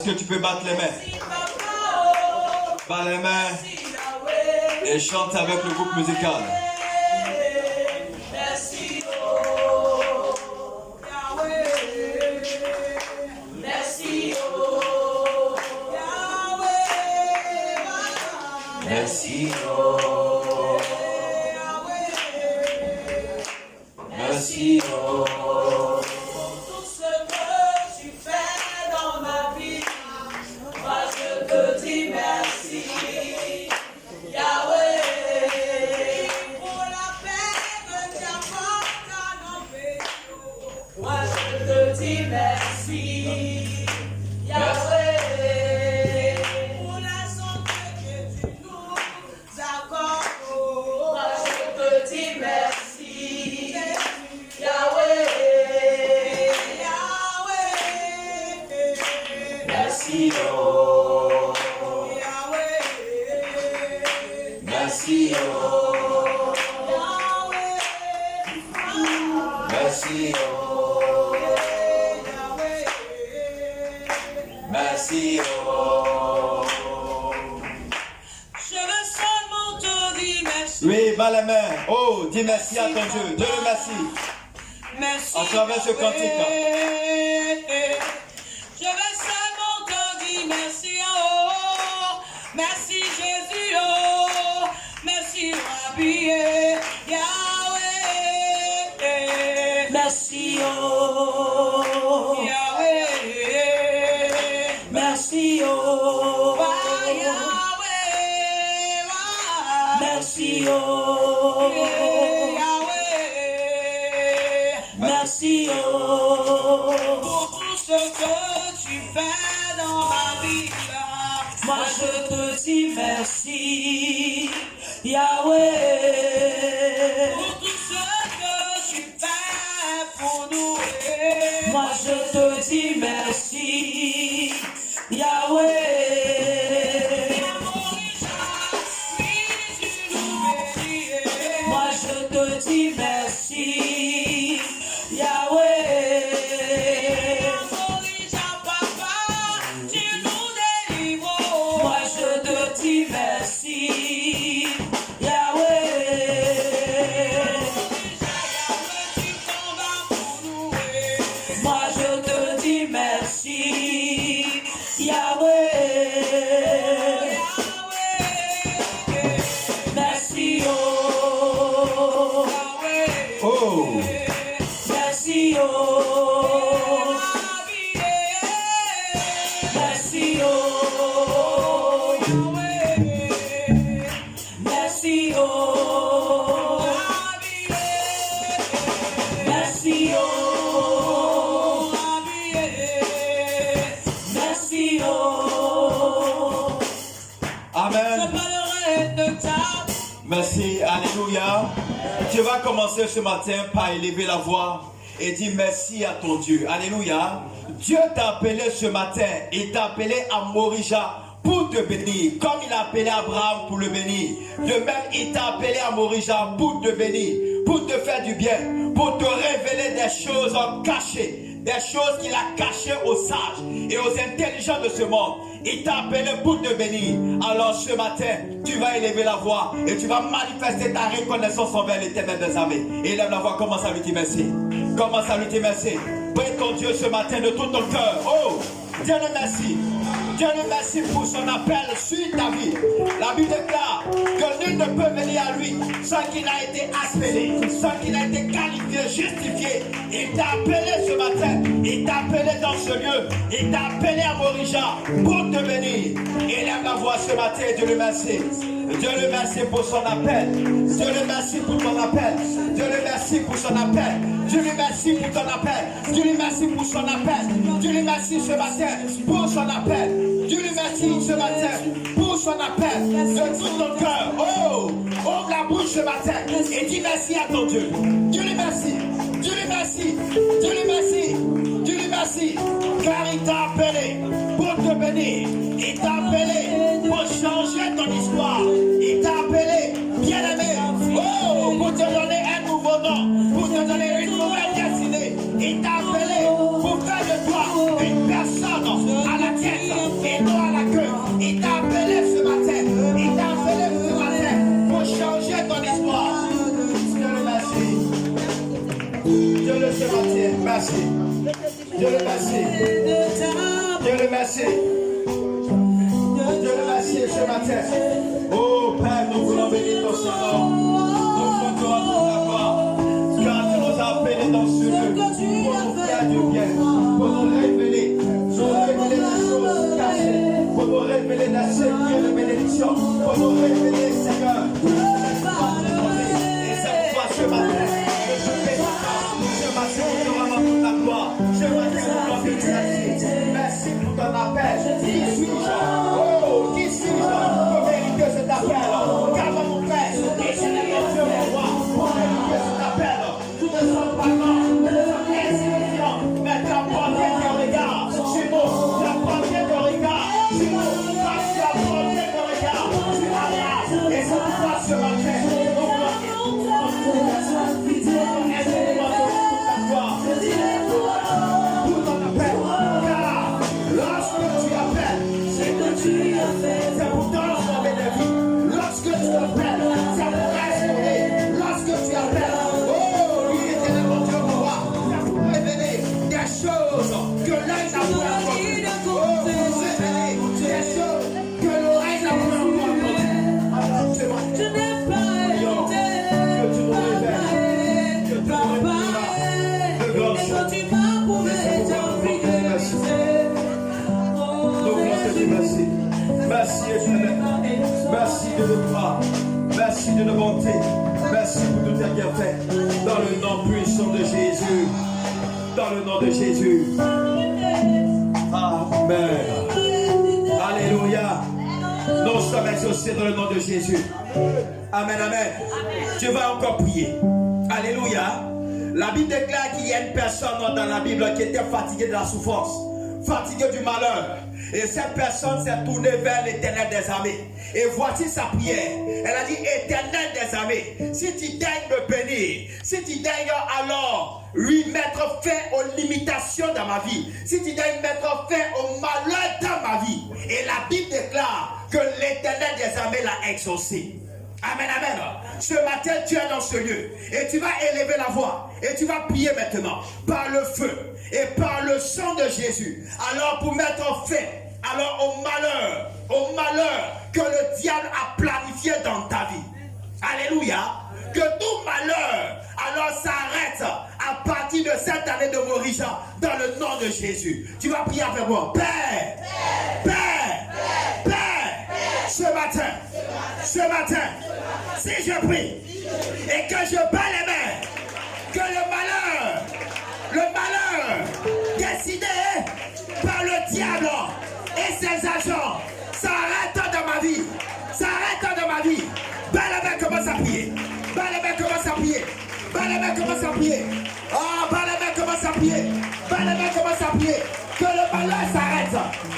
Est-ce que tu peux battre les mains? Bat les mains et chante avec le groupe musical. Merci, merci, merci, merci, pour tout ce que tu fais dans ma vie. Moi je te dis merci, Yahweh, pour la paix que tu apportes à nos pays. Moi je te dis merci, Yahweh, pour la santé que tu nous accordes. Moi je te dis merci, Yahweh, Yahweh, merci, oh, Yahweh, merci, oh, Yahweh, merci, oh, Yahweh, merci, oh. Je veux seulement te dire merci. Oui, bat les mains. Oh, dis merci à ton Dieu. Dieu le merci. Merci. À travers ce cantique. Je veux seulement te dire merci, oh, merci Jésus, oh, merci Rabbi, Yahweh, merci, oh, Yahweh, merci, oh, Yahweh, merci, oh, Yahweh, merci, oh, pour tout ce que tu fais dans ma vie. Moi je te dis merci, Yahweh, pour tout ce que tu fais pour nous. Moi je te dis merci, Yahweh. Moi je te dis merci, Yahweh. Moi je te dis merci, Yahweh. Moi je te dis merci, Yahweh. Merci, oh, Oh, merci, oh, merci, oh, merci, oh, merci, oh, merci, oh. amen. Je parlerai de ta. Merci, alléluia. Tu vas commencer ce matin par élever la voix et dire merci à ton Dieu. Alléluia. Dieu t'a appelé ce matin, il t'a appelé à Morija pour te bénir, comme il a appelé Abraham pour le bénir. De même, il t'a appelé à Morija pour te bénir, pour te faire du bien, pour te révéler des choses cachées, des choses qu'il a cachées aux sages et aux intelligents de ce monde. Il t'a appelé pour te bénir. Alors ce matin, tu vas élever la voix et tu vas manifester ta reconnaissance envers l'Éternel des armées. Élève la voix, commence à lui dire merci. Commence à lui dire merci. Prie ton Dieu ce matin de tout ton cœur. Oh, Dieu le merci. Dieu le merci pour son appel sur ta vie. La Bible déclare que nul ne peut venir à lui sans qu'il a été appelé, sans qu'il a été qualifié, justifié. Il t'a appelé ce matin, il t'a appelé dans ce lieu, il t'a appelé à Morija pour te bénir. Élève la voix ce matin, Dieu le merci. Dieu le merci pour son appel. Dieu le merci pour ton appel. Dieu le merci pour son appel. Dieu le merci pour ton appel. Dieu le merci pour son appel. Dieu le merci ce matin pour son appel. Dieu le merci ce matin pour son appel. De tout ton cœur. Oh, ouvre la bouche ce matin et dis merci à ton Dieu. Dieu le merci. Dieu le merci. Dieu le merci. Dieu le merci. Car il t'a appelé pour te bénir. Il t'a appelé pour changer ton histoire. Il t'a appelé, bien-aimé, oh, pour te donner un nouveau nom, pour te donner une nouvelle destinée. Il t'a appelé pour faire de toi une personne à la tête. remercie. Dieu le remercie. Dieu le remercie. Dieu le remercie ce matin. Oh Père, nous voulons bénir ton Seigneur. Nous voulons te rendre la gloire. Car tu nous as appelés dans ce lieu pour nous faire du bien, pour nous révéler des choses cachées, pour nous révéler la secret de bénédiction, pour nous révéler, Seigneur. Et c'est pourquoi ce matin, je bénis ce matin, nous te rendons toute la gloire. Ce matin, nous te bénissons. Merci pour ton appel. Qui suis-je? Oh, qui suis-je pour mériter cet appel? Car mon Père, et je n'ai pas Dieu mon roi pour mériter cet appel. Nous ne sommes pas morts, nous ne sommes insignifiants, mais tu as porté ton regard sur nous, tu as porté ton regard sur nous, parce que tu as porté ton regard sur la race. Et c'est pourquoi ce matin, nous voulons pour ton appel, car lorsque tu appelles, c'est que tu as fait, c'est pour transformer des vies. Lorsque tu appelles, c'est pour restaurer. Lorsque tu appelles, oh, lui était le bon Dieu pour moi, c'est pour révéler des choses que l'œil n'a pas encore vues. Oh, pour révéler des choses que l'oreille n'a pas encore entendues. Alors, c'est moi. Je n'ai pas été que tu nous révèles, que tu nous révéleras de grandes choses. Merci. Merci éternel. Merci de nos gloire. Merci de nos bontés. Merci pour tout tes bienfaits. Dans le nom puissant de Jésus. Dans le nom de Jésus. Amen. Alléluia. Nous sommes exaucés dans le nom de Jésus. Amen, amen. Tu vas encore prier. Alléluia. La Bible déclare qu'il y a une personne dans la Bible qui était fatiguée de la souffrance, fatiguée du malheur. Et cette personne s'est tournée vers l'Éternel des armées. Et voici sa prière. Elle a dit, Éternel des armées, si tu daignes me bénir, si tu daignes alors lui mettre fin aux limitations dans ma vie, si tu daignes mettre fin au malheur dans ma vie. Et la Bible déclare que l'Éternel des armées l'a exaucé. Amen, amen. Ce matin, tu es dans ce lieu et tu vas élever la voix et tu vas prier maintenant par le feu et par le sang de Jésus. Alors pour mettre fin alors au malheur que le diable a planifié dans ta vie. Alléluia. Que tout malheur alors s'arrête à partir de cette année de Maurice dans le nom de Jésus. Tu vas prier avec moi. Père, Père, Père, ce matin, si je prie et que je bats les mains, que le malheur décidé par le diable et ses agents s'arrête dans ma vie, Bas les mains, commence à prier. Bas les mains, commence à prier. Bas les mains, commence à prier. Oh, bas les mains, commence à prier. Bas les mains, commence à prier. Que le malheur s'arrête.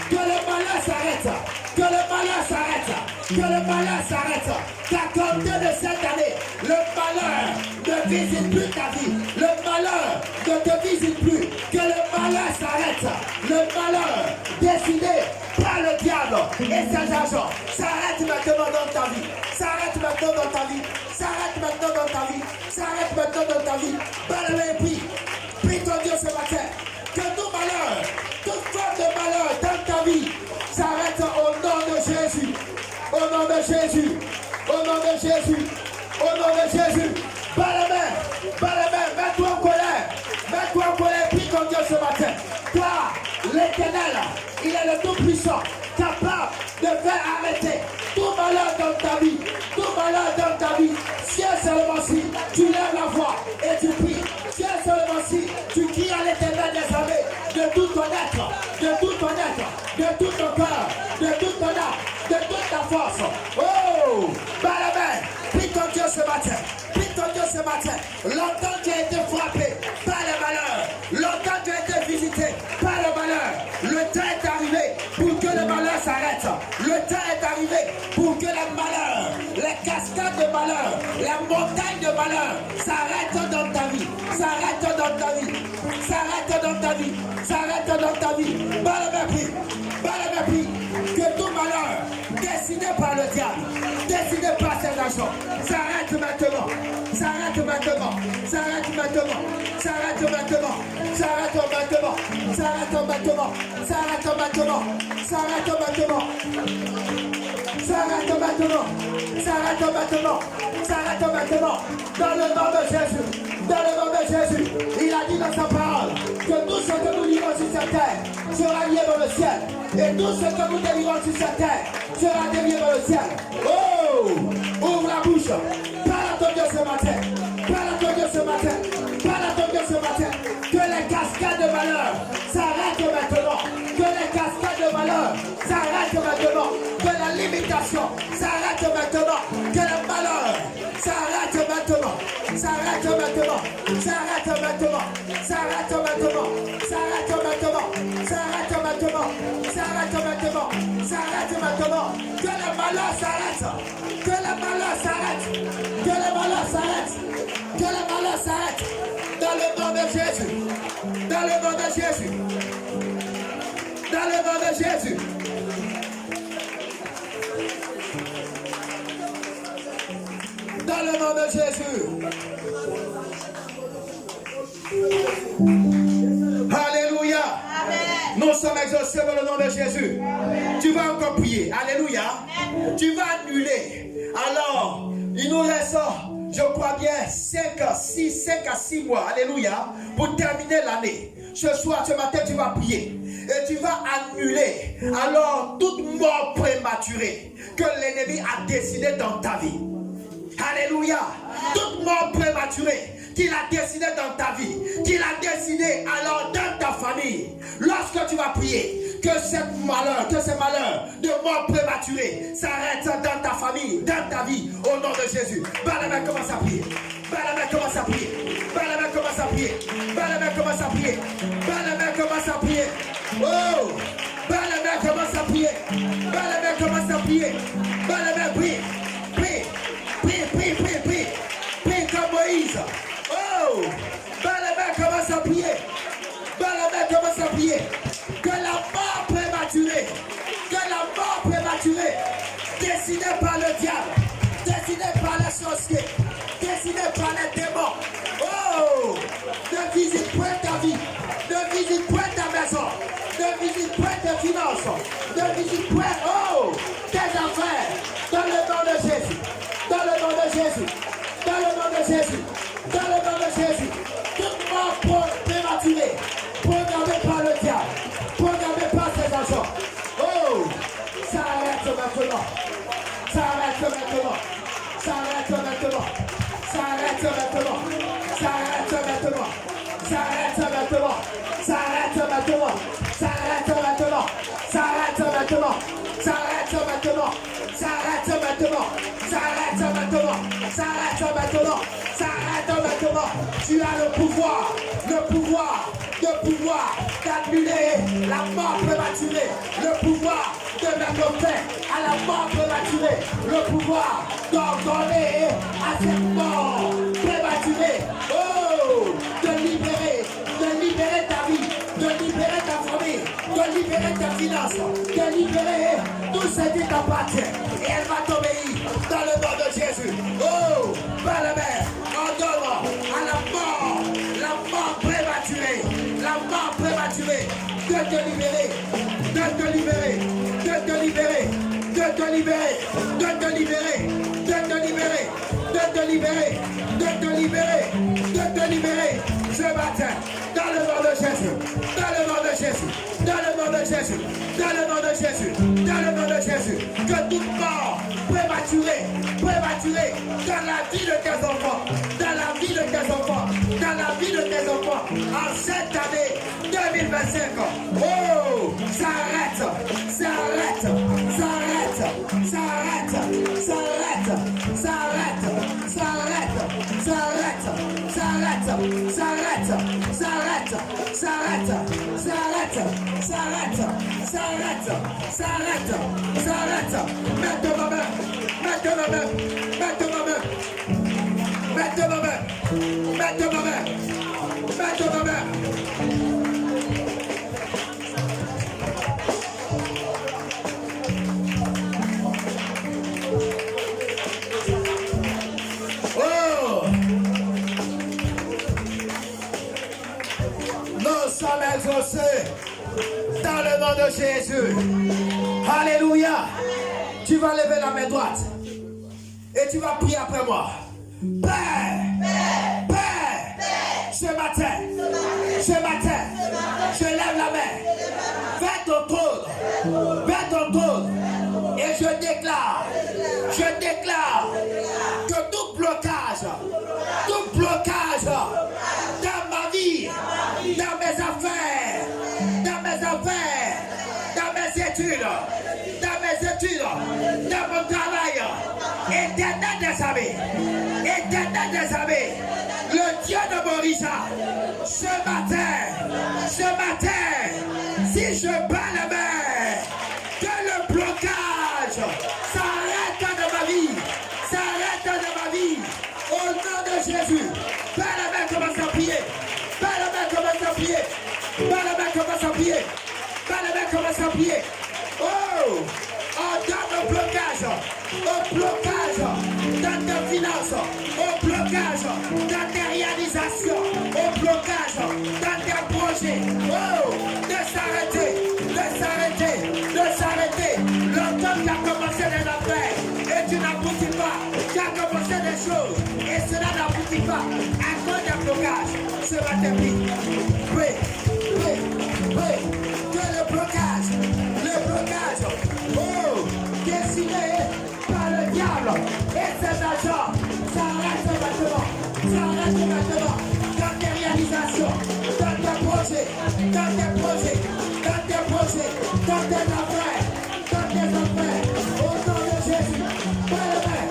Que le malheur s'arrête. Que le malheur s'arrête. Que le malheur s'arrête. Qu'à compter de cette année, le malheur ne visite plus ta vie. Le malheur ne te visite plus. Que le malheur s'arrête. Le malheur décidé par le diable et ses agents s'arrête maintenant dans ta vie. S'arrête maintenant dans ta vie. S'arrête maintenant dans ta vie. S'arrête maintenant dans ta vie. Balme et prie. Prie ton Dieu ce matin. Que tout malheur, toute forme de malheur dans ta vie s'arrête au nom de Jésus. Au nom de Jésus. Au nom de Jésus. Au nom de Jésus. Bas les mains, mets-toi en colère. Mets-toi en colère, prie ton Dieu ce matin. Toi, l'Éternel, il est le Tout-Puissant, capable de faire arrêter tout malheur dans ta vie. Tout malheur dans ta vie. Si seulement si tu lèves la voix et tu pries. Si seulement si tu cries à l'Éternel des armées de tout ton être, de tout ton être, de tout ton cœur, de toute ton âme, de toute ta force. Oh, bas la main, prie ton Dieu ce matin. Prie ton Dieu ce matin. Longtemps tu as été frappé par le malheur. Longtemps tu as été visité par le malheur. Le temps est arrivé pour que le malheur s'arrête. Le temps est arrivé pour que le malheur, les cascades de malheur, les montagnes de malheur s'arrêtent dans ta vie. S'arrêtent dans ta vie. S'arrêtent dans ta vie. S'arrêtent dans ta vie. Bas le mépris. Que tout malheur décidé par le diable, décidé par ses agents, s'arrête maintenant. S'arrête maintenant. maintenant. Ça arrête maintenant. Ça arrête maintenant. Ça arrête maintenant. Ça arrête maintenant. Ça arrête maintenant. Ça arrête maintenant. Ça arrête maintenant. Ça arrête maintenant. Ça arrête maintenant. Dans le nom de Jésus. Dans le nom de Jésus. Il a dit dans sa parole que tout ce que nous livrons sur cette terre sera lié dans le ciel. Et tout ce que nous délivrons sur cette terre sera délié dans le ciel. Oh! Ouvre la bouche. Parle à ton Dieu ce matin. Parle à ton Dieu ce matin. Parle à ton Dieu ce matin. Que les cascades de malheur s'arrêtent maintenant. Que les cascades de malheur s'arrêtent maintenant. Que la limitation s'arrête maintenant. Que le malheur s'arrête maintenant. S'arrête maintenant. S'arrête maintenant. S'arrête maintenant. S'arrête maintenant. S'arrête maintenant. S'arrête maintenant. S'arrête maintenant. Que le malheur s'arrête. Que le malheur s'arrête. Que le malheur s'arrête. Que le malheur s'arrête. Dans le nom de Jésus. Dans le nom de Jésus. Dans le nom de Jésus. Dans le nom de Jésus. Alléluia. Amen. Nous sommes exaucés dans le nom de Jésus. Amen. Tu vas encore prier. Alléluia. Amen. Tu vas annuler. Alors, il nous reste, je crois bien, 5 à 6 mois. Alléluia. Pour terminer l'année. Ce soir, ce matin, tu vas prier. Et tu vas annuler. Alors, toute mort prématurée que l'ennemi a décidé dans ta vie. Alléluia. Toute mort prématurée qu'il a décidé dans ta vie, qu'il a décidé alors dans ta famille, lorsque tu vas prier, que ce malheur de mort prématurée s'arrête dans ta famille, dans ta vie, au nom de Jésus. Balama commence à prier. Balama commence à prier. Balama commence à prier. Balama commence à prier. Balama commence à prier. Oh! Balama commence à prier. Balama commence à prier. Balama prie. Prie. Prie, prie, prie, prie. Prie comme Moïse. Oh! Balama commence à prier. Balama commence à prier. Que la mort prématurée, décidée par le diable, décidée par les sorciers, décidée par les démons. Oh! Ne visite point ta vie, ne visite point ta maison, ne visite point tes finances, ne visite point, oh, tes affaires, dans le nom de Jésus, dans le nom de Jésus, dans le nom de Jésus, dans le nom de Jésus. Toute mort prématurée, programmée par le diable, programmée par ses agents. Oh! Ça arrête maintenant. Ça arrête maintenant. Ça arrête maintenant. Ça arrête maintenant. Ça arrête maintenant. Ça arrête maintenant. Ça arrête maintenant. Ça arrête maintenant. Ça arrête maintenant. Ça arrête maintenant. Ça arrête maintenant. Ça arrête maintenant. Ça arrête maintenant. Ça arrête maintenant. Tu as le pouvoir d'annuler la mort prématurée, le pouvoir de mettre fin à la mort prématurée, le pouvoir d'ordonner à cette mort prématurée, oh, de libérer ta vie, de libérer ta famille, de libérer tes finances, de libérer tout ce qui t'appartient, et elle va t'obéir dans le nom de Jésus. Oh, par la mer, ordonne à la mort prématurée, de te libérer, de te libérer, de te libérer, de te libérer, de te libérer, de te libérer, de te libérer, de te libérer, de te libérer ce matin, dans le nom de Jésus, dans le nom de Jésus, dans le nom de Jésus, dans le nom de Jésus, dans le nom de Jésus, que toute mort prématurée, dans la vie de tes enfants, dans la vie de tes enfants, dans la vie de tes enfants, en cette année 2025, oh, ça arrête, ça arrête, ça arrête, ça arrête, ça arrête, ça arrête, ça arrête, ça arrête, ça arrête, ça arrête, ça arrête, ça arrête, ça arrête, ça arrête, ça arrête, ça arrête, ça arrête, mets ma main, mets ma main, mets ma main, mets ma main, mets ma main, mets ma main. nom de Jésus. Alléluia. Tu vas lever la main droite. Et tu vas prier après moi. Père, ce matin, je lève la main vers ton trône, et je déclare que tout blocage dans ma vie, dans mes affaires, dans mes études, dans mon travail, Éternel des armées, le Dieu de Morisa, ce matin, si je bats la main, que le blocage s'arrête de ma vie, au nom de Jésus. Bats la main, commence à prier, Oh, on donne au blocage dans tes finances, au blocage dans tes réalisations, au blocage dans tes projets. Oh, de s'arrêter. Longtemps tu as commencé des affaires et tu n'aboutis pas. Tu as commencé des choses et cela n'aboutit pas à cause d'un blocage. Ce matin, prie. Que le blocage, oh, dessiné par le diable et ses agents, s'arrête maintenant, dans tes réalisations, dans tes projets, dans tes affaires, au nom de Jésus, par le main,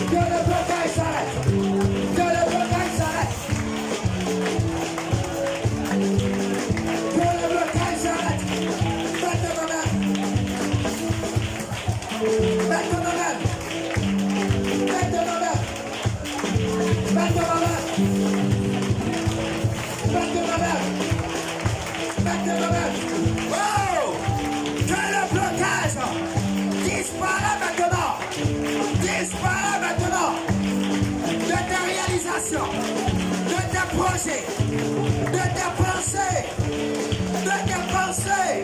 que le blocage s'arrête, disparaît maintenant de tes réalisations, de tes projets, de tes pensées.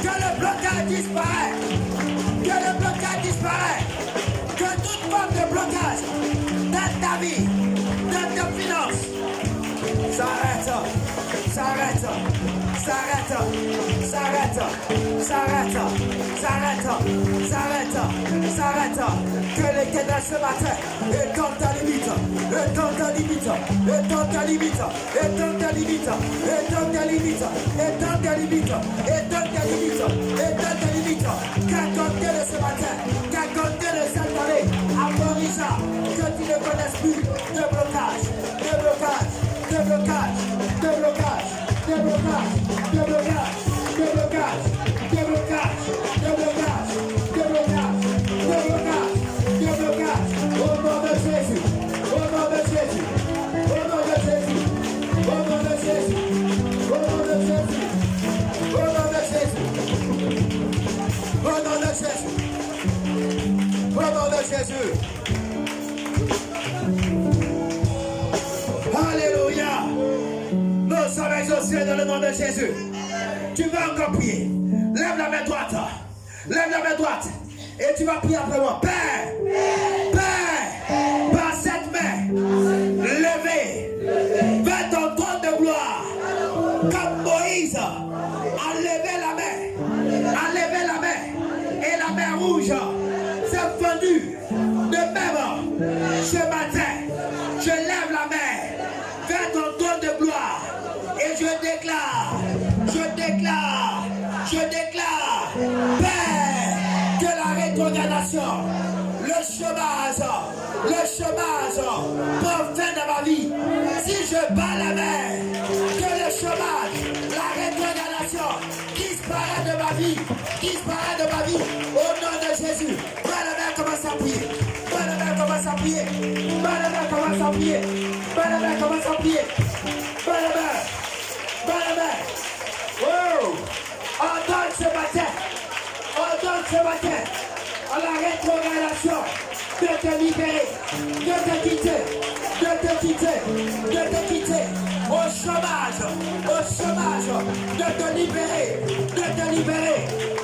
Que le blocage disparaît. Que toute forme de blocage dans ta vie, dans tes finances, s'arrête. Que l'Éternel ce matin étende ta limite. Qu'à compter de ce matin, qu'à compter de cette année, à Morisa, que tu ne connaisses plus de blocage. Jésus. Alléluia. Nous sommes exaucés dans le nom de Jésus. Tu vas encore prier. Lève la main droite. Et tu vas prier après moi. Père, par cette main, levée vers ton trône de gloire. Comme Moïse a levé la main. Et la main rouge s'est fendue. De même, ce matin, je lève la main vers ton trône de gloire et je déclare, Père, que la rétrogradation, le chômage prend fin dans ma vie. Si je bats la main, que le chômage, la rétrogradation disparaît de ma vie, au nom de Jésus. Bats la main, commence à prier. Oh! On donne ce matin à la rétrogradation de te libérer, de te quitter, de te quitter, au chômage, de te libérer,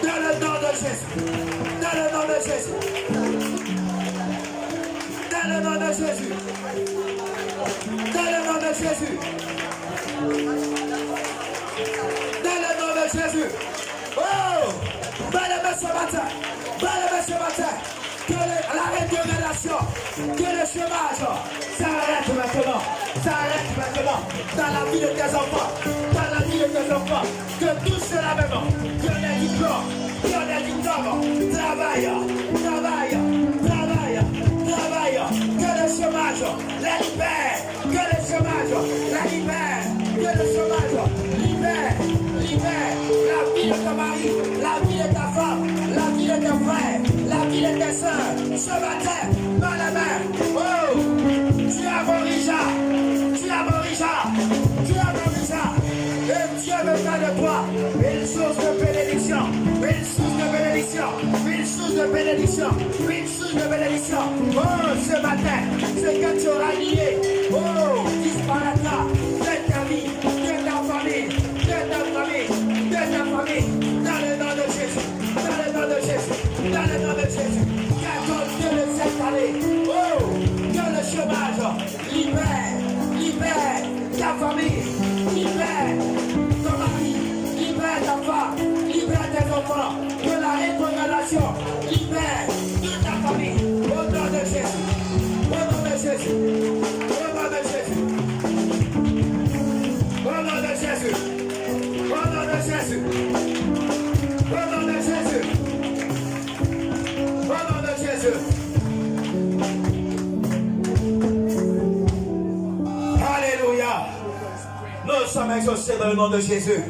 dans le nom de Jésus, dans le nom de Jésus, dans le nom de Jésus, dans le nom de Jésus, dans le nom de Jésus. Oh, bien-aimé ce matin, que l'arrêt de relation, que le chômage s'arrête maintenant, dans la vie de tes enfants, que tous ceux-là même, qui ont des diplômes, travaillent, que le chômage la libère, libère la vie de ton mari, la vie de ta femme, la vie de tes frères, la vie de tes soeurs, ce matin, dans la main. Oh, tu as Morija, et Dieu me fait de toi une source de bénédiction, Oh, ce matin, ce que tu auras lié, oh, disparaîtra de ta vie, de ta famille, dans le nom de Jésus, qu'attends Dieu de cette année, oh, que le chômage libère ta famille, libère ton mari, libère ta femme, libère tes enfants, de la rétrogradation, libère toute ta famille, au nom de Jésus, au nom de Jésus, au nom de Jésus, au nom de Jésus, au nom de Jésus, au nom de Jésus, au nom de Jésus. Alléluia. Nous sommes exaucés dans le nom de Jésus.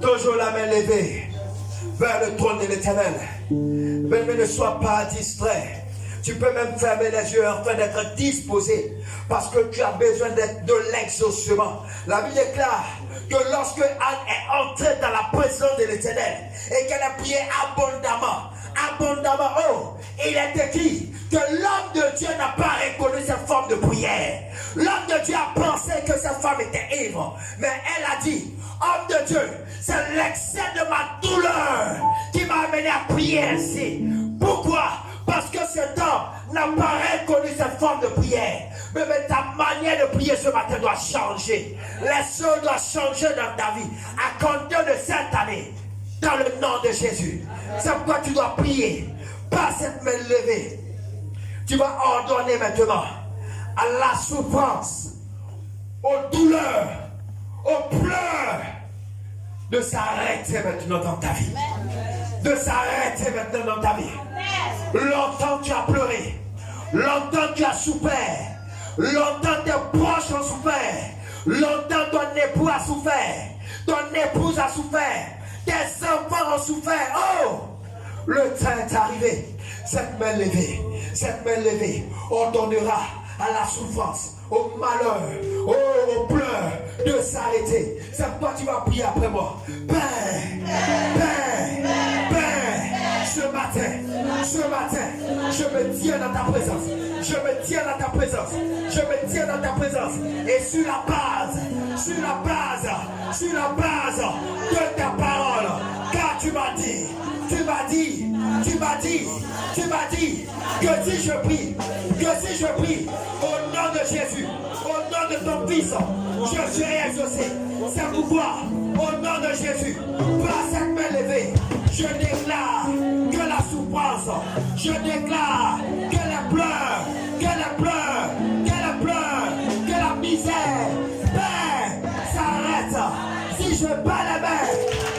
Toujours la main levée vers le trône de l'Éternel. Mais ne sois pas distrait. Tu peux même fermer les yeux afin d'être disposé parce que tu as besoin de l'exaucement. La Bible déclare que lorsque Anne est entrée dans la présence de l'Éternel et qu'elle a prié abondamment, oh, il est écrit que l'homme de Dieu n'a pas reconnu cette forme de prière. L'homme de Dieu a pensé que cette femme était ivre, mais elle a dit: homme de Dieu, c'est l'excès de ma douleur qui m'a amené à prier ainsi. Pourquoi? Parce que cet homme n'a pas reconnu cette forme de prière. Mais ta manière de prier ce matin doit changer. Les choses doivent changer dans ta vie à compter de cette année. Dans le nom de Jésus. C'est pourquoi tu dois prier par cette main levée. Tu vas ordonner maintenant à la souffrance, aux douleurs, aux pleurs de s'arrêter maintenant dans ta vie. De s'arrêter maintenant dans ta vie. Longtemps tu as pleuré. Longtemps tu as souffert. Longtemps tes proches ont souffert. Longtemps ton époux a souffert. Ton épouse a souffert. Tes enfants ont souffert. Oh! Le temps est arrivé. Cette main levée ordonnera à la souffrance, au malheur, aux pleurs de s'arrêter. C'est pourquoi tu vas prier après moi. Père, ce matin, je me tiens dans ta présence. Et sur la base de ta parole, car tu m'as dit que si je prie au nom de Jésus, au nom de ton Fils, je serai exaucé. C'est pourquoi, au nom de Jésus, par cette main levée, je déclare que la souffrance, je déclare que les pleurs, que la misère, Père, s'arrête. Si je bats la main,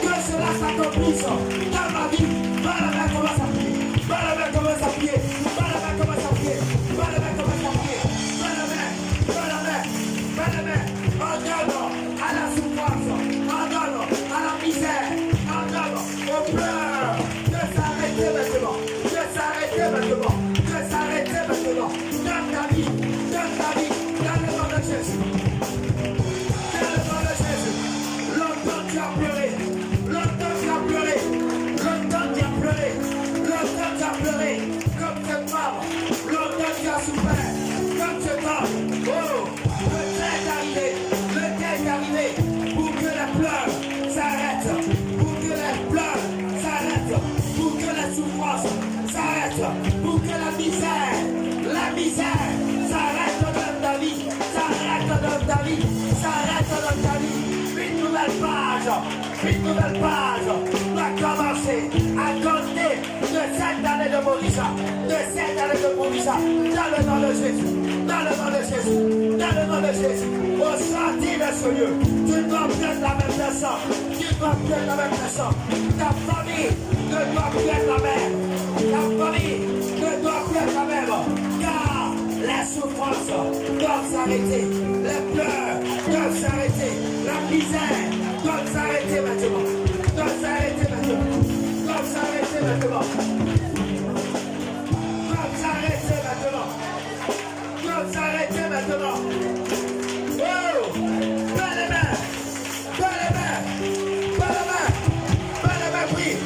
que cela s'accomplisse dans ma vie. Bats la main, commence à prier. Ordonne à la souffrance, ordonne à la misère, ordonne aux pleurs de s'arrêter maintenant. Dans ta vie, dans le nom de Jésus. Longtemps tu as pleuré, comme cette femme, longtemps tu as souffert, comme cet homme. Oh, le temps est arrivé. Le temps est arrivé pour que les pleurs s'arrêtent. Pour que les pleurs s'arrêtent. Pour que la souffrance s'arrête. Pour que la misère s'arrête dans ta vie. S'arrête dans ta vie. S'arrête dans ta vie. Une nouvelle page va commencer à compter de cette année de Morissa, dans le nom de Jésus, dans le nom de Jésus, dans le nom de Jésus, au sortir de ce lieu, tu dois prendre la même personne, ta famille ne doit plus être la même, car les souffrances doivent s'arrêter, les pleurs doivent s'arrêter, la misère doit s'arrêter maintenant. Doit s'arrêter maintenant. Oh! Pas les mains! Prie!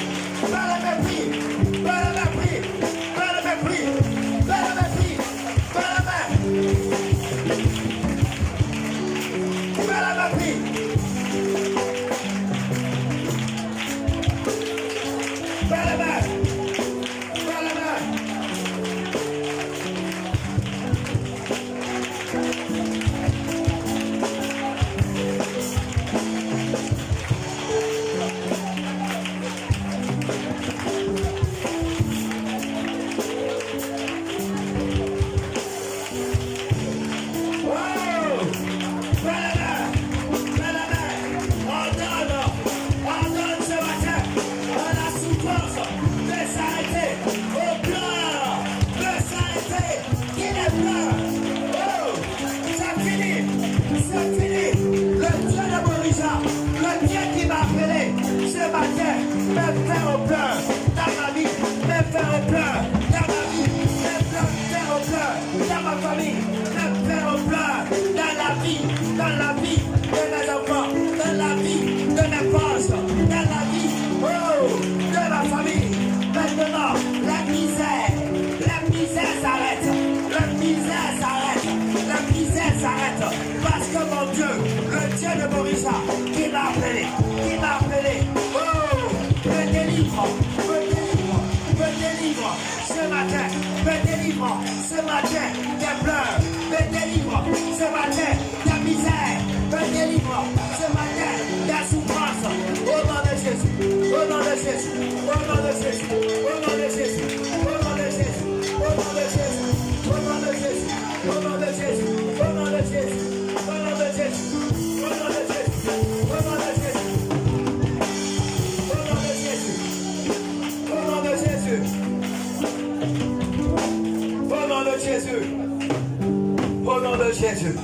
Au nom de Jésus.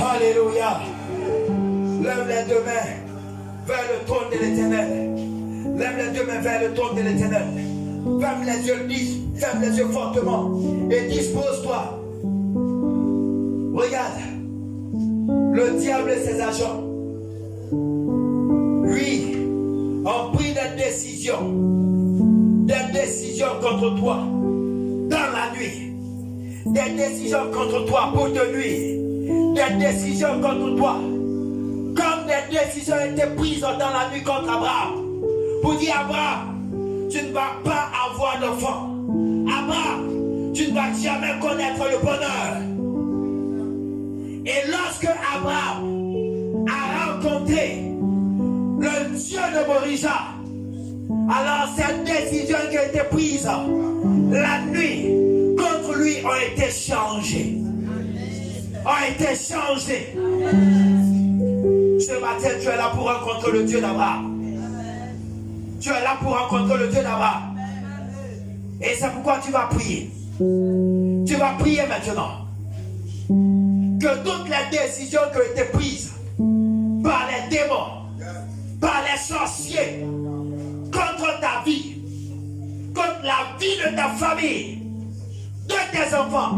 Alléluia. Lève les deux mains vers le trône de l'Éternel. Lève les deux mains vers le trône de l'Éternel. Ferme les yeux fortement et dispose-toi. Regarde, le diable et ses agents, lui, ont pris des décisions contre toi dans la nuit, des décisions contre toi pour te nuire, des décisions contre toi, comme des décisions étaient prises dans la nuit contre Abraham, pour dire Abraham, tu ne vas pas avoir d'enfant. Abraham, tu ne vas jamais connaître le bonheur. Et lorsque Abraham a rencontré le Dieu de Morissa, alors cette décision qui a été prise la nuit contre lui ont été changées. Ce matin, tu es là pour rencontrer le Dieu d'Abraham. Tu es là pour rencontrer le Dieu d'Abraham. Et c'est pourquoi tu vas prier. Tu vas prier maintenant. Que toutes les décisions qui ont été prises par les démons, par les sorciers, contre ta vie, contre la vie de ta famille, de tes enfants,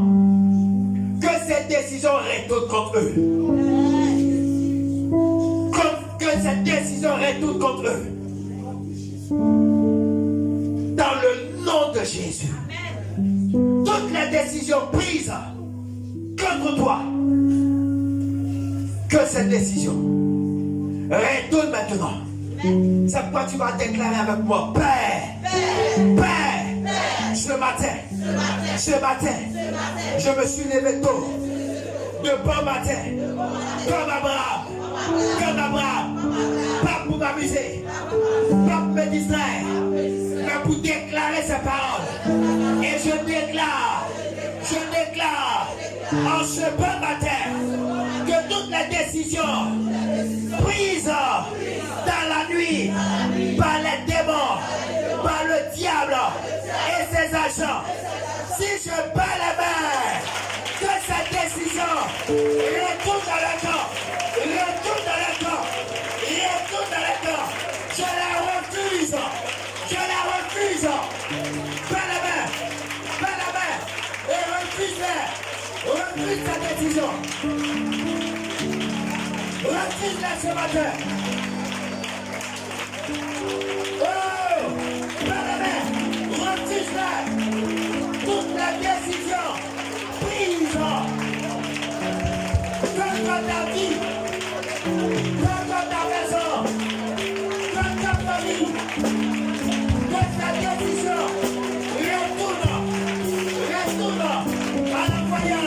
que ces décisions retournent contre eux. Que ces décisions retournent contre eux. Dans le nom de Jésus. Toutes les décisions prises contre toi. Que cette décision retourne maintenant. C'est pourquoi tu vas déclarer avec moi, Père, Père, ce matin, je me suis levé tôt, de bon matin, comme Abraham, pas pour m'amuser, pas pour me distraire, mais pour déclarer ces paroles. Et je déclare en ce bon matin que toutes les décisions prises dans la nuit par les démons, par le diable et ses agents, si je bats la main, que cette décision retourne dans le camp, je la refuse, bats la main, et refuse cette décision, refuse-la ce matin. Oh, bats la main, refuse-la, toute la décision prise contre ta vie, contre ta maison, contre ta famille, que ta décision retourne à l'envoyeur.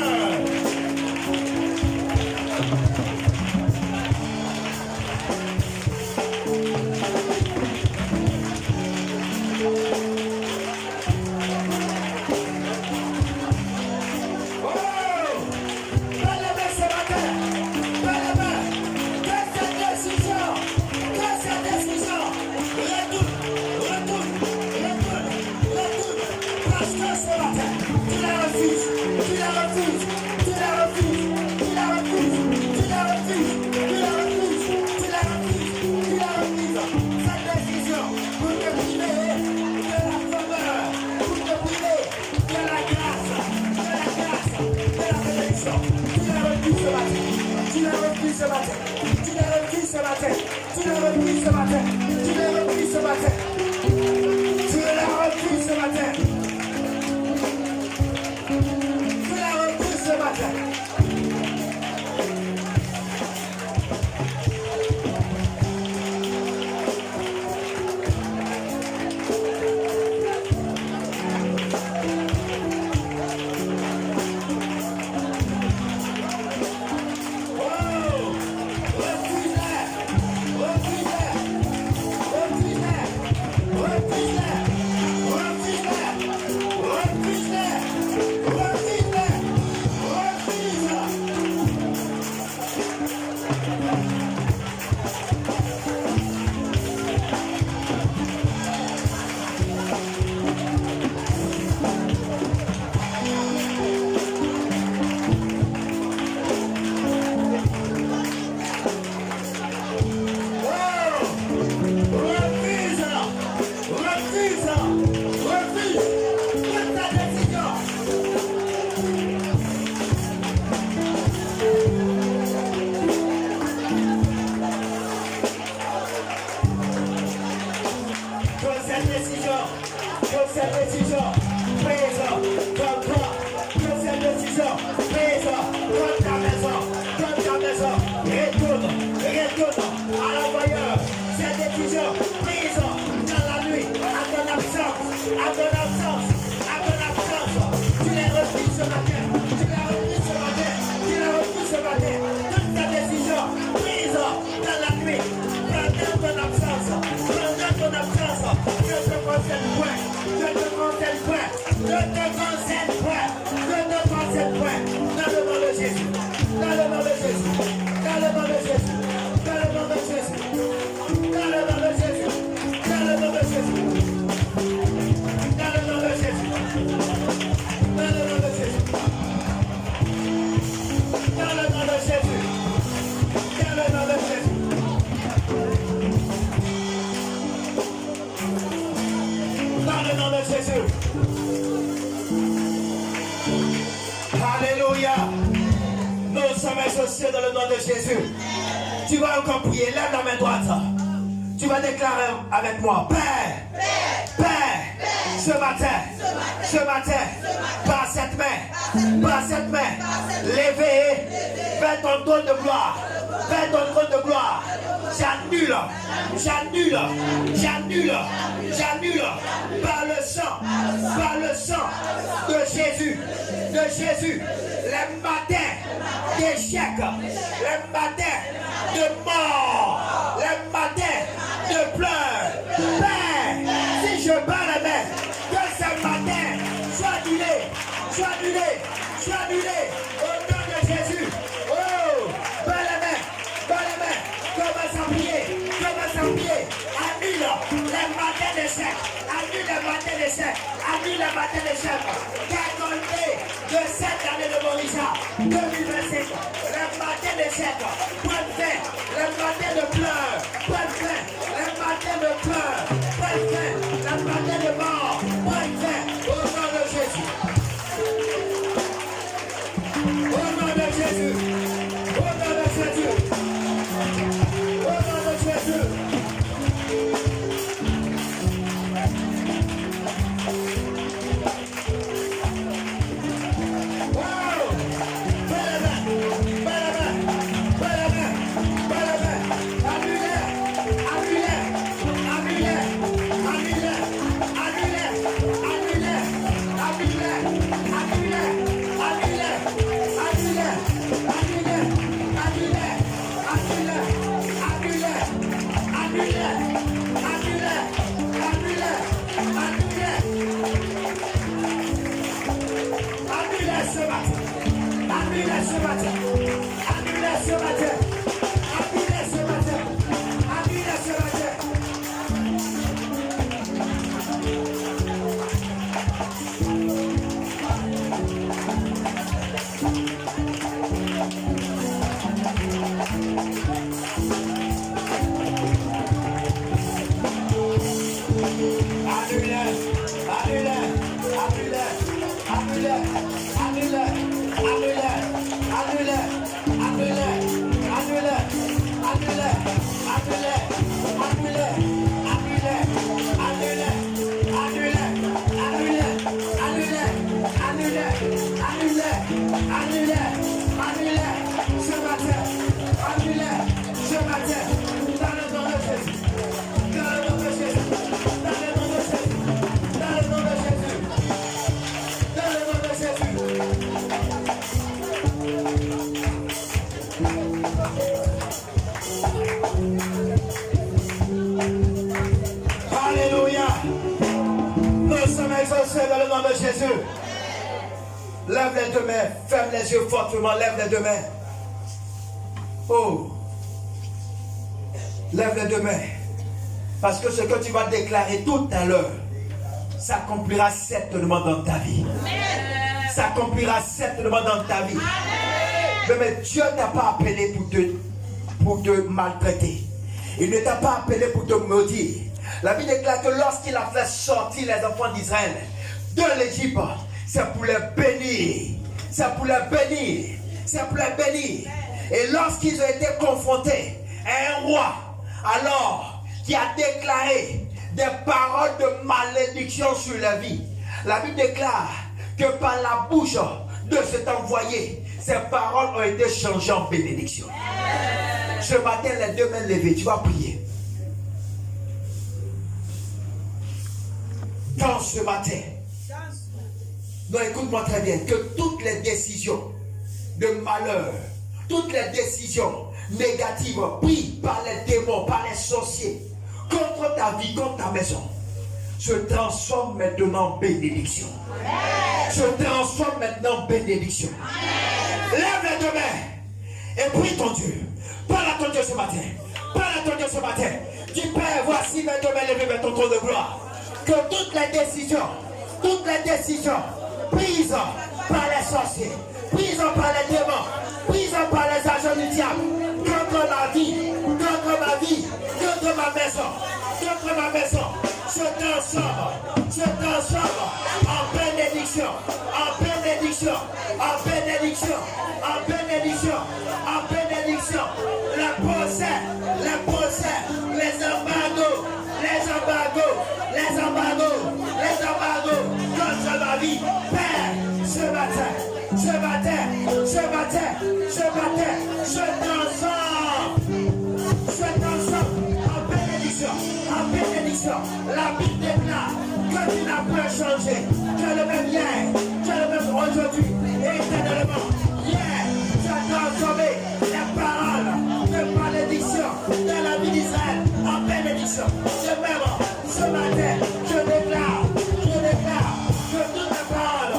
Alléluia. Nous sommes associés dans le nom de Jésus. Tu vas encore prier, lève la main droite. Tu vas déclarer avec moi, Père, ce matin, par cette main, par cette main, levée vers ton trône de gloire, vers ton trône de gloire. J'annule, j'annule, j'annule, j'annule par le sang de Jésus, les matins d'échec, les matins de mort, les matins de pleurs. Père, si je bats la main, que ce matin soit annulé, au nom de Jésus. Oh, bats la main, commence à prier, annule les matins d'échec, annule les matins d'échec, récolté de cette année de Morissa, 2025, les matins d'échec, prennent fin, les matins de pleurs, prennent fin, les matins de pleurs, prennent fin, les matins de mort, prennent fin, au nom de Jésus. Au nom de Jésus. Au nom de Jésus. Au nom de Jésus. Dans le nom de Jésus, lève les deux mains, ferme les yeux fortement, lève les deux mains. Oh, lève les deux mains, parce que ce que tu vas déclarer tout à l'heure s'accomplira certainement dans ta vie. S'accomplira certainement dans ta vie. Mais Dieu n'a pas appelé pour te maltraiter. Il ne t'a pas appelé pour te maudire. La Bible déclare que lorsqu'il a fait sortir les enfants d'Israël de l'Égypte, c'est pour les bénir. C'est pour les bénir. C'est pour les bénir. Et lorsqu'ils ont été confrontés à un roi, alors, qui a déclaré des paroles de malédiction sur la vie, la Bible déclare que par la bouche de cet envoyé, ces paroles ont été changées en bénédiction. Ce matin, les deux mains levées, tu vas prier. Dans ce matin, non, écoute-moi très bien, que toutes les décisions de malheur, toutes les décisions négatives prises par les démons, par les sorciers, contre ta vie, contre ta maison, se transforment maintenant en bénédiction. Se transforment maintenant en bénédiction. Lève les deux mains et prie ton Dieu. Parle à ton Dieu ce matin. Parle à ton Dieu ce matin. Dis, Père, voici mes deux mains levées vers ton trône de gloire. Que toutes les décisions prises par les sorciers, prises par les démons, prises par les agents du diable, contre ma vie, contre ma vie, contre ma maison, se transforme en bénédiction, en bénédiction, en bénédiction, en bénédiction, en bénédiction. Les procès, les embargos contre ma vie. Père, ce matin, ce matin, je t'ensemble en bénédiction. La Bible déclare que tu n'as pas changé, que le même hier, que le même aujourd'hui, éternellement. Hier, tu as transformé les paroles de malédiction de la vie d'Israël en bénédiction. De même, ce matin, je déclare que toutes les paroles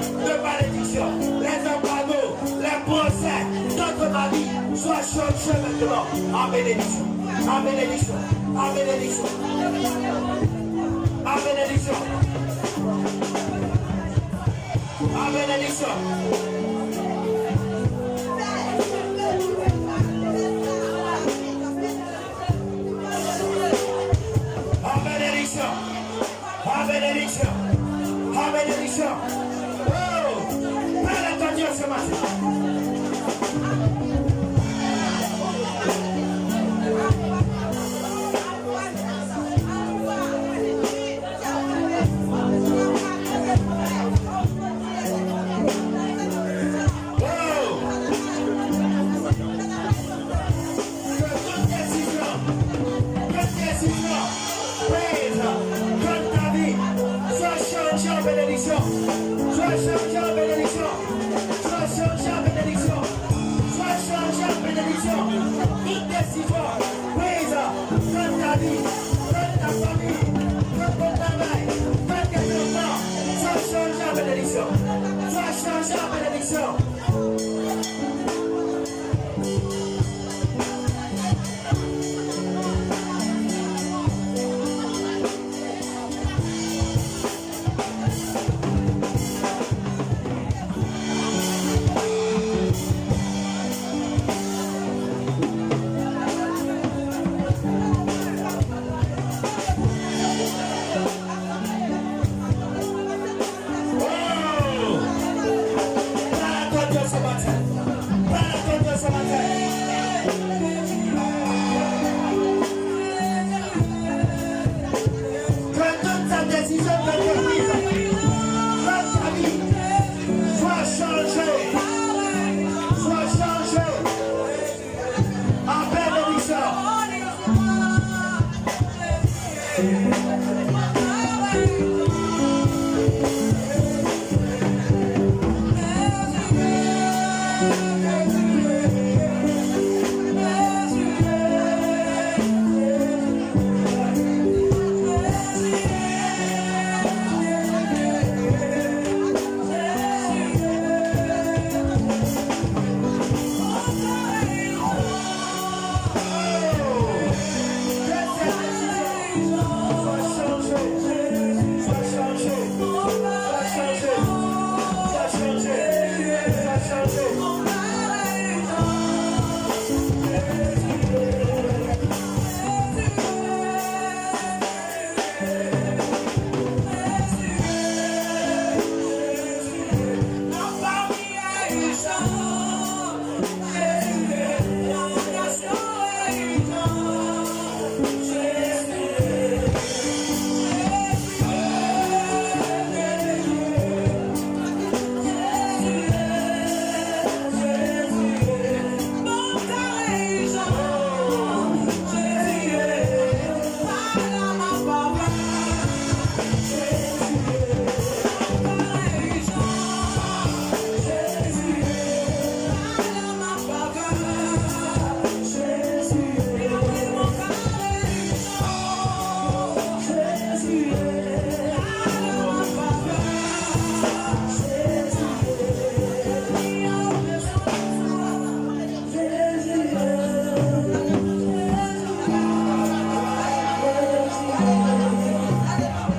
de malédiction, les embargos, les procès, toute ma vie, soient changés maintenant en bénédiction. En bénédiction. En bénédiction. En bénédiction. En bénédiction. En bénédiction. En bénédiction. En bénédiction. Oh! Parle à ton Dieu ce matin. Bénédiction, sois changé en bénédiction, sois changé en bénédiction, sois changé en bénédiction. Toute décision prise dans ta vie, dans ta famille, dans ton travail, dans tes enfants, sois changé en bénédiction, sois changé en bénédiction.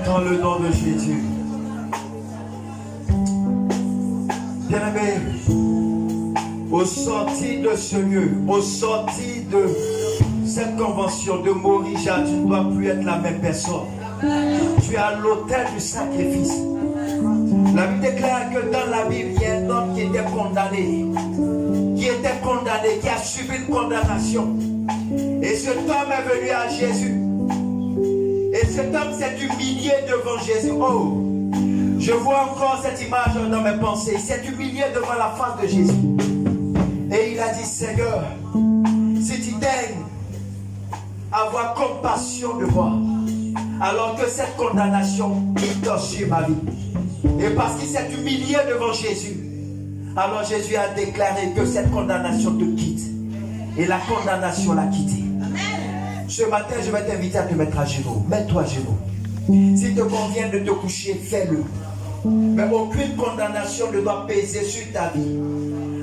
Dans le nom de Jésus. Bien-aimé, au sorti de ce lieu, au sorti de cette convention de Morija, tu ne dois plus être la même personne. Tu es à l'autel du sacrifice. La Bible déclare que dans la Bible, il y a un homme qui était condamné, qui a subi une condamnation. Et cet homme est venu à Jésus. Et cet homme s'est humilié devant Jésus. Oh, Je vois encore cette image dans mes pensées. Il s'est humilié devant la face de Jésus. Et il a dit, Seigneur, si tu daignes avoir compassion de moi, alors que cette condamnation quitte sur ma vie. Et parce qu'il s'est humilié devant Jésus, alors Jésus a déclaré que cette condamnation te quitte. Et la condamnation l'a quitté. Ce matin, je vais t'inviter à te mettre à genoux. Mets-toi à genoux. S'il te convient de te coucher, fais-le. Mais aucune condamnation ne doit peser sur ta vie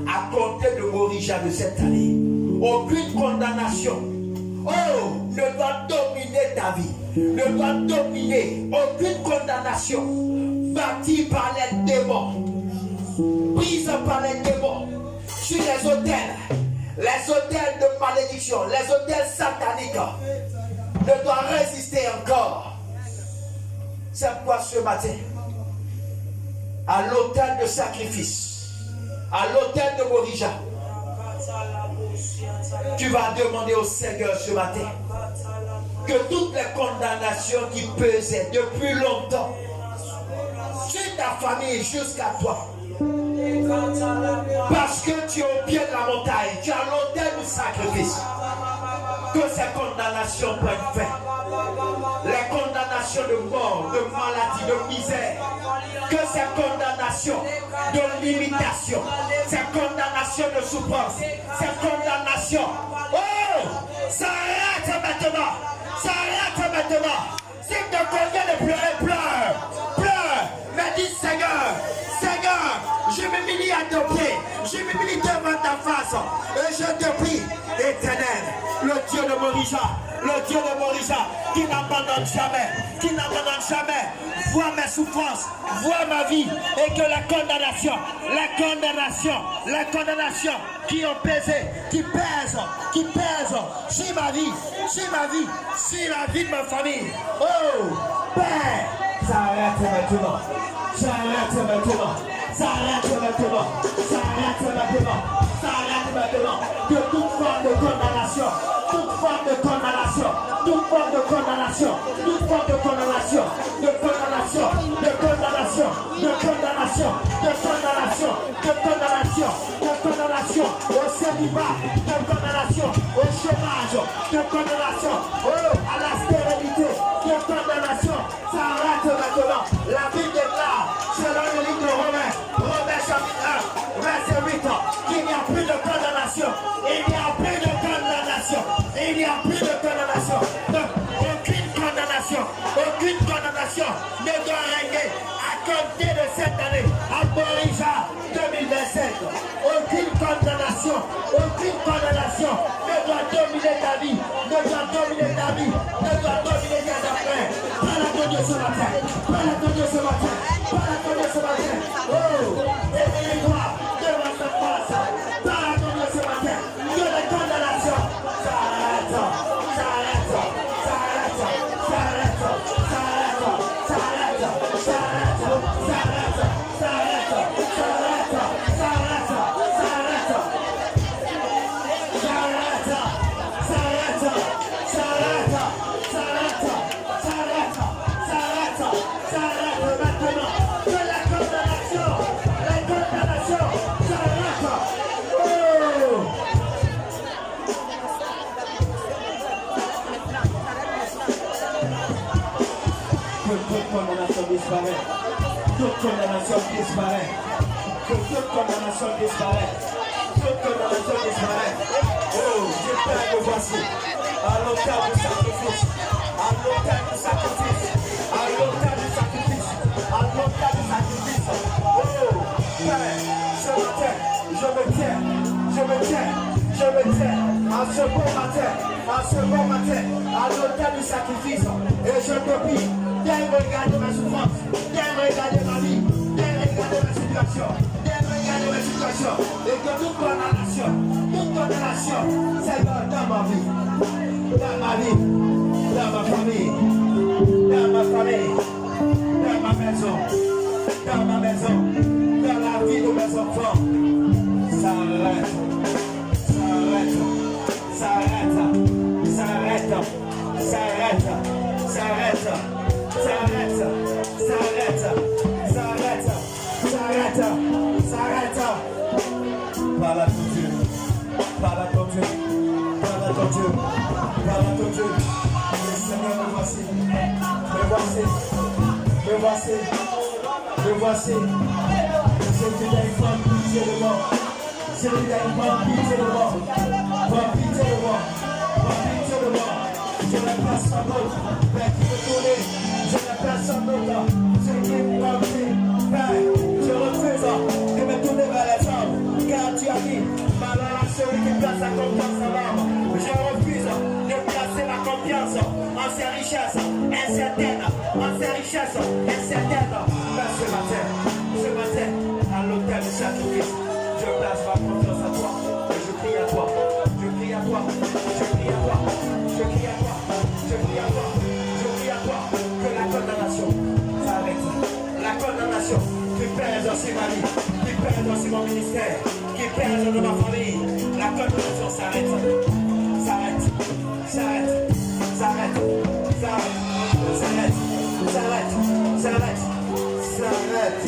à compter de l'origine de cette année. Aucune condamnation ne doit dominer ta vie, ne doit dominer. Aucune condamnation bâtie par les démons, prise par les démons sur les autels de malédiction, les autels sataniques ne doit résister encore. C'est pourquoi ce matin, à l'autel de sacrifice, à l'autel de Morija, tu vas demander au Seigneur ce matin que toutes les condamnations qui pesaient depuis longtemps sur ta famille jusqu'à toi, parce que tu es au pied de la montagne, tu es à l'autel du sacrifice, que ces condamnations prennent fin. Les condamnations de mort, de maladie, de misère, que ces condamnations de limitation, ces condamnations de souffrance, ces condamnations, ça arrête maintenant, ça arrête maintenant. S'il te convient de pleurer, pleure, mais dis Seigneur, je m'humilie à tes pieds, je m'humilie devant ta face, et je te prie, Éternel, le Dieu de Morija, qui n'abandonne jamais, vois mes souffrances, vois ma vie, et que la condamnation qui ont pesé, qui pèse sur ma vie, sur la vie de ma famille. Oh, Père, ça arrête maintenant. Que toute forme de condamnation, au célibat, de condamnation au chômage, de condamnation à la stérilité, de condamnation, ça arrête maintenant. La Bible déclare, selon le livre de Romains chapitre 1, verset 8, qu'il n'y a plus de condamnation. Il n'y a plus de condamnation. Donc, aucune condamnation ne doit régner à compter de cette année, à Morija 2025. Aucune condamnation ne doit dominer ta vie, ne doit dominer tes affaires. Parle à ton Dieu ce matin. Oh, éveille-toi devant sa face. Parle à ton Dieu ce matin. Que les condamnations s'arrêtent. Toute condamnation disparaît. Oh, Dieu Père, me voici. À l'autel du sacrifice. Oh, Père, ce matin, je me tiens. À ce bon matin, à l'autel du sacrifice. Et je te prie, viens regarder ma souffrance, viens regarder ma vie, viens regarder ma situation, et que toute condamnation, Seigneur, dans ma vie, dans ma famille, dans ma maison, dans la vie de mes enfants, s'arrête. Parle à ton Dieu. Le Seigneur, me voici. Me voici. Me voici. Me voici. Je te donne pas pitié de moi. Je te donne pas pitié de moi. Pas pitié de moi. Pas pitié de moi. Je n'ai personne d'autre. Père qui peut tourner. Je n'ai personne d'autre. Ce qui est parti. Père, je refuse de me tourner vers les hommes. Car tu as dit, malheur à celui qui place sa confiance en l'homme. Je refuse de placer ma confiance en ces richesses incertaines. En ces richesses incertaines. Mais ce matin, à l'autel de sacrifice, je place ma confiance à toi. Et je crie à toi. Je crie à toi. Je crie à toi. Je crie à toi. Je crie à toi. Je crie à toi. Que la condamnation s'arrête. La condamnation qui pèse sur ma vie, qui pèse sur mon ministère, qui pèse dans ma famille. La condamnation s'arrête. S'arrête. S'arrête. S'arrête. S'arrête. S'arrête. S'arrête. S'arrête. S'arrête.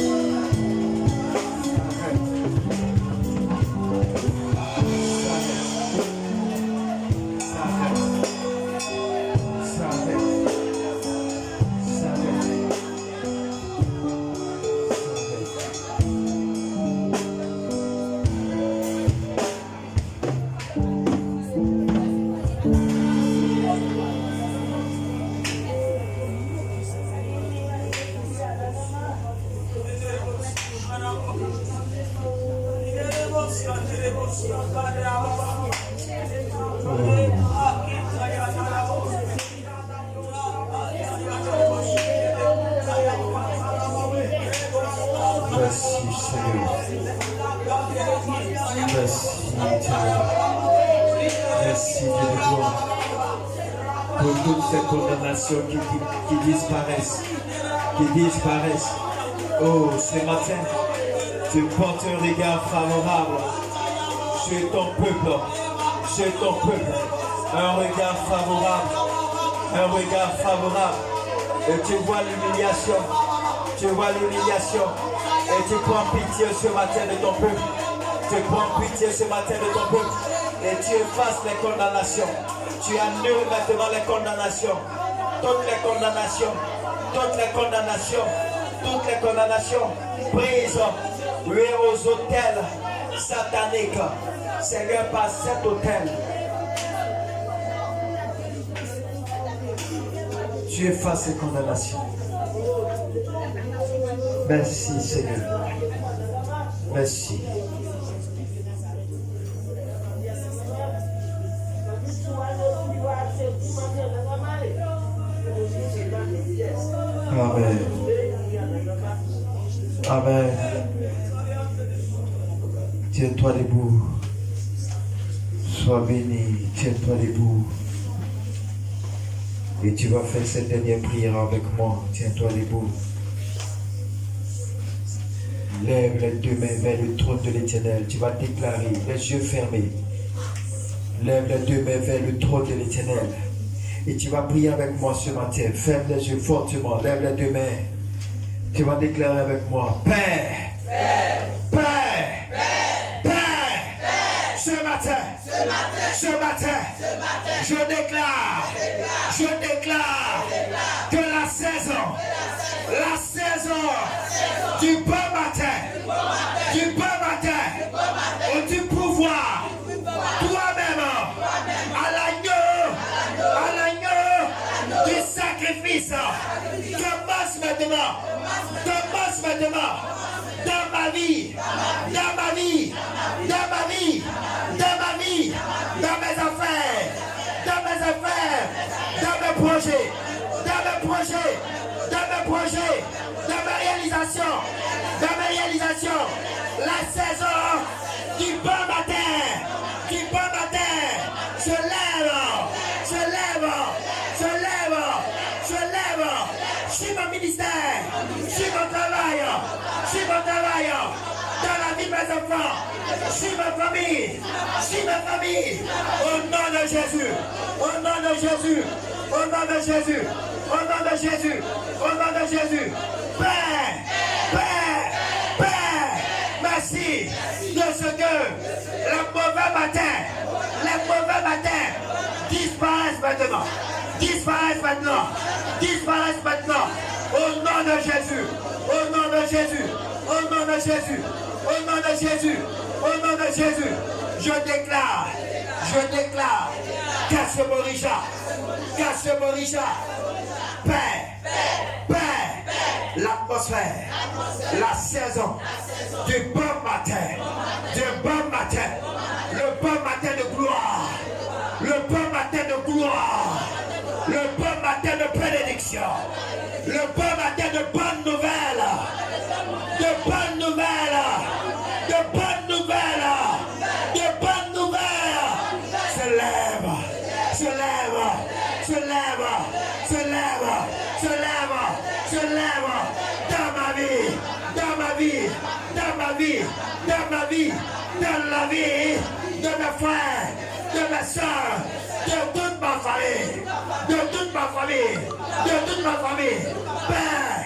Pour toutes ces condamnations qui disparaissent. Oh, ce matin, tu portes un regard favorable sur ton peuple, un regard favorable, et tu vois l'humiliation, et tu prends pitié ce matin de ton peuple, et tu effaces les condamnations. Tu annules maintenant les condamnations, toutes les condamnations prises aux autels sataniques. Seigneur, par cet autel, tu effaces les condamnations. Merci Seigneur. Merci. Amen. Amen. Tiens-toi debout. Sois béni. Tiens-toi debout. Et tu vas faire cette dernière prière avec moi. Tiens-toi debout. Lève les deux mains vers le trône de l'Éternel. Tu vas déclarer, les yeux fermés. Lève les deux mains vers le trône de l'Éternel. Et tu vas prier avec moi ce matin. Ferme les yeux fortement. Lève les deux mains. Tu vas déclarer avec moi. Père. Ce matin. Je déclare que la saison du bon matin, où tu pouvoir toi-même à l'agneau du sacrifice, commence maintenant dans ma vie, dans mes affaires, dans mes projets, dans mes réalisations, la saison du bon matin, je lève, sur mon ministère, sur mon travail, dans la vie de mes enfants, sur ma famille, au nom de Jésus, Père, merci de ce que les mauvais matins disparaissent maintenant. Disparaissent maintenant. Disparaissent maintenant. Au nom de Jésus. Au nom de Jésus. Au nom de Jésus. Au nom de Jésus. Au nom de Jésus. Je déclare. Casse Borisha. Paix. L'atmosphère. La saison. Du bon matin. Le bon matin de gloire. Le bon matin de gloire. Le bon matin de bénédiction. Le bon matin de bonnes nouvelles. De bonnes nouvelles. Dans la vie de mes frères, de mes soeurs, de toute ma famille, Père,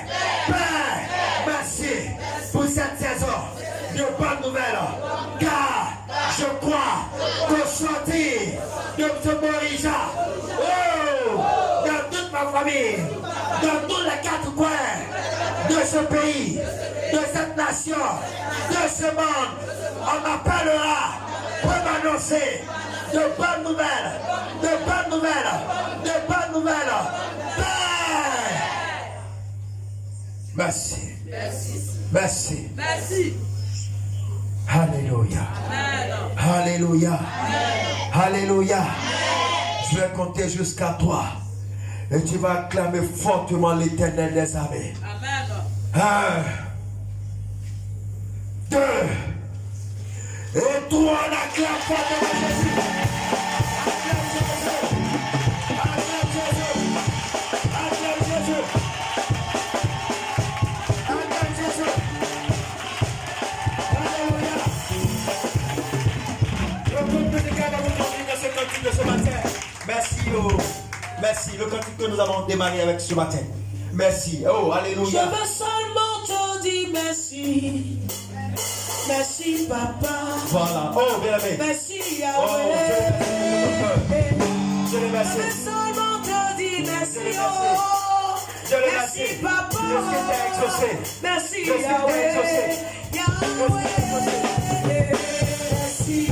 merci pour cette saison de bonnes nouvelles, car je crois qu'au sortir de ce Borisha, dans toute ma famille, dans tous les quatre coins de ce pays, de cette nation, de ce monde, on m'appellera pour m'annoncer de bonnes nouvelles. Merci. Alléluia. Je vais compter jusqu'à 3. Et tu vas acclamer fortement l'Éternel des armées. 1, 2 et 3. On acclame fortement Jésus. Merci, le cantique que nous avons démarré avec ce matin. Merci, alléluia. Je veux seulement te dire merci. Merci, papa. Voilà, bien aimé. Merci, Yahweh. Je le remercie. Je veux seulement te dire merci. Je le remercie. Merci, papa. De ce qui t'a exaucé. Merci, De ce qui t'a Yahweh. exaucé. Yahweh. Merci,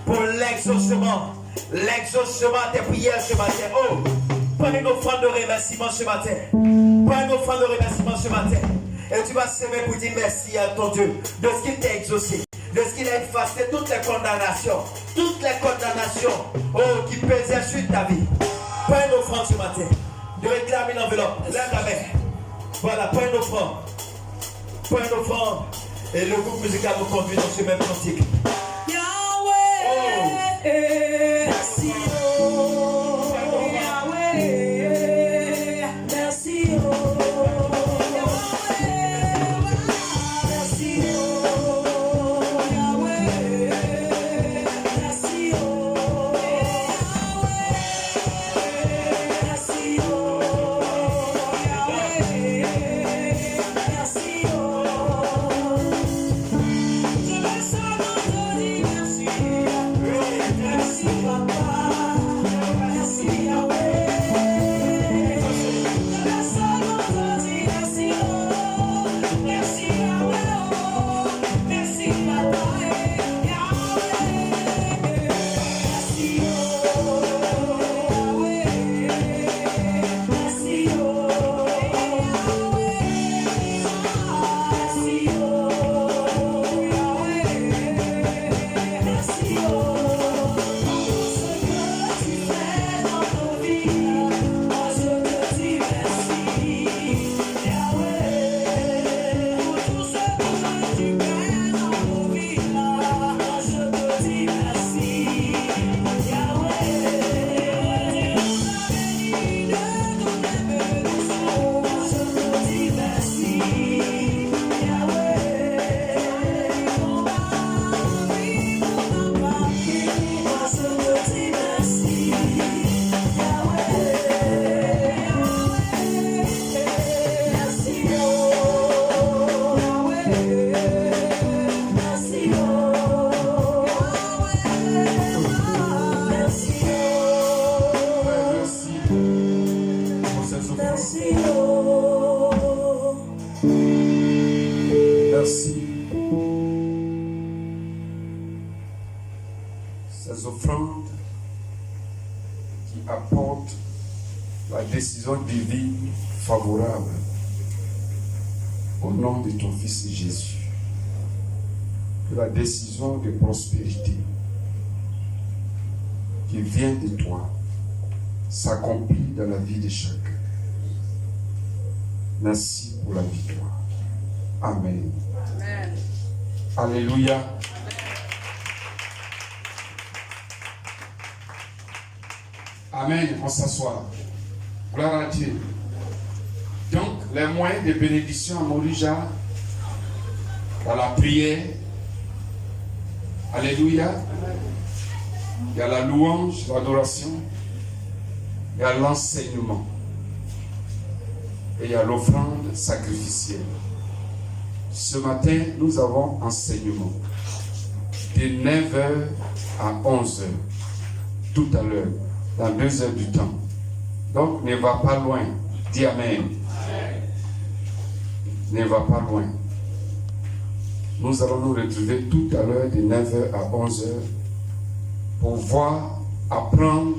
pour l'exaucement des prières ce matin. Prenez une offrande de remerciement ce matin. Et tu vas s'aimer pour dire merci à ton Dieu de ce qu'il t'a exaucé, de ce qu'il a effacé toutes les condamnations qui pesaient sur ta vie. Prends une offrande ce matin. De réclamer l'enveloppe. Lève la main. Voilà, prends une offrande. Et le groupe musical nous conduit dans ce même cantique. Merci, Yahweh. Merci, papa. offrandes. Merci, oh. Merci. Ces offrandes qui apportent la décision divine favorable au nom de ton Fils Jésus. Que la décision de prospérité qui vient de toi s'accomplit dans la vie de chacun. Merci pour la victoire. Amen. Amen. Alléluia. Amen. On s'assoit. Gloire à Dieu. Donc, les moyens de bénédiction à Morija, dans la prière. Alléluia. Il y a la louange, l'adoration. Il y a l'enseignement. Et il y a l'offrande sacrificielle. Ce matin, nous avons enseignement. De 9h à 11h. Tout à l'heure. Dans 2 heures du temps. Donc, ne va pas loin. Dis Amen. Ne va pas loin. Nous allons nous retrouver tout à l'heure de 9h à 11h pour voir, apprendre